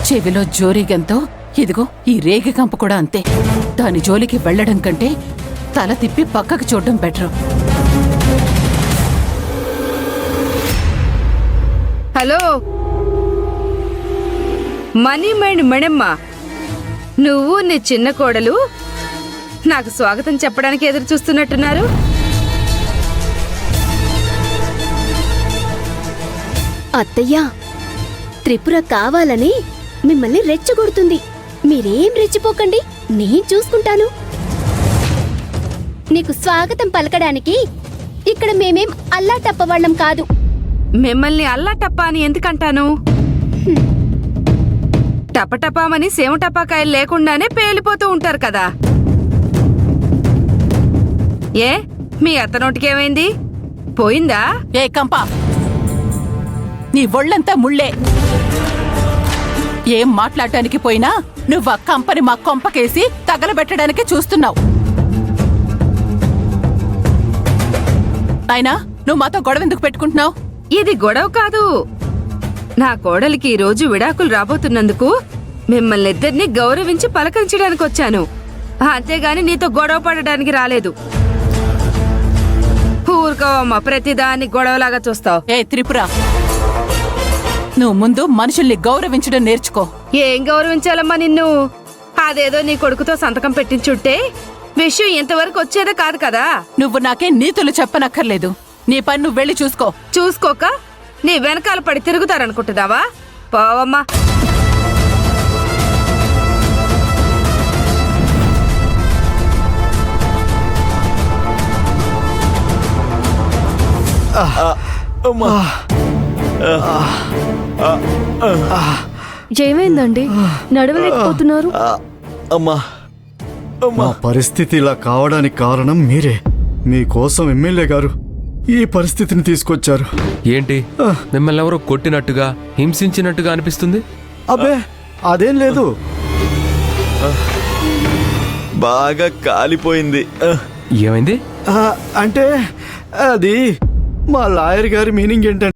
చెవిలో జోరీగంతో ఇదిగో ఈ రేగి కంప కూడా అంతే. దాని జోలికి వెళ్లడం కంటే తల తిప్పి పక్కకు చూడడం better. Hello money mind Manamma, నువ్వు నీ చిన్న కోడలు నాకు స్వాగతం చెప్పడానికి ఎదురు చూస్తున్నట్టున్నారు. అత్తయ్యా, త్రిపుర కావాలని మిమ్మల్ని రెచ్చగొడుతుంది. మీరేం రెచ్చిపోకండి, నేను చూసుకుంటాను. నీకు స్వాగతం పలకడానికి ఇక్కడ మేమేం అల్లాటప్పవాళ్ళం కాదు. మిమ్మల్ని అల్లా టప్పా అని ఎందుకంటాను? టపటపామని సేమటపాకాయలు లేకుండానే పేలిపోతూ ఉంటారు కదా. ఏ మీ అత్తనోటికేమైంది? పోయిందా? ఏ కంప, నీ ఒళ్ళంతా ముళ్ళే. ఏం మాట్లాడటానికి పోయినా నువ్వు ఆ కంపని మా కొంపకేసి తగలబెట్టడానికి చూస్తున్నావు. అయినా నువ్వు మాతో గొడవ ఎందుకు పెట్టుకుంటున్నావు? ఇది గొడవ కాదు. నా కోడలికి ఈ రోజు విడాకులు రాబోతున్నందుకు మిమ్మల్ని ఇద్దరిని గౌరవించి పలకరించడానికి వచ్చాను, అంతేగాని నీతో గొడవ పడడానికి రాలేదు. ఊరుకోవమ్మా, ప్రతిదాన్ని గొడవలాగా చూస్తావు. ఏ త్రిపుర, నువ్వు ముందు మనుషుల్ని గౌరవించడం నేర్చుకో. ఏం గౌరవించాలమ్మా నిన్ను? అదేదో నీ కొడుకుతో సంతకం పెట్టించుంటే విషయం ఇంతవరకు వచ్చేదే కాదు కదా. నువ్వు నాకే నీతులు చెప్పనక్కర్లేదు. నీ పని నువ్వు వెళ్ళి చూసుకో. చూసుకోక నీ వెనకాల పడి తిరుగుతారనుకుంటున్నావా? పోవమ్మా. ఏమైందండి, నడవలేకపోతున్నారు? అమ్మా, మా పరిస్థితి ఇలా కావడానికి కారణం మీరే. మీకోసం ఎమ్మెల్యే గారు ఈ పరిస్థితిని తీసుకొచ్చారు. ఏంటి, మిమ్మల్ని ఎవరో కొట్టినట్టుగా హింసించినట్టుగా అనిపిస్తుంది? అబ్బే అదేం లేదు. బాగా కాలిపోయింది. ఏమైంది? అంటే అది మా లాయర్ గారి మీనింగ్ ఏంటంటే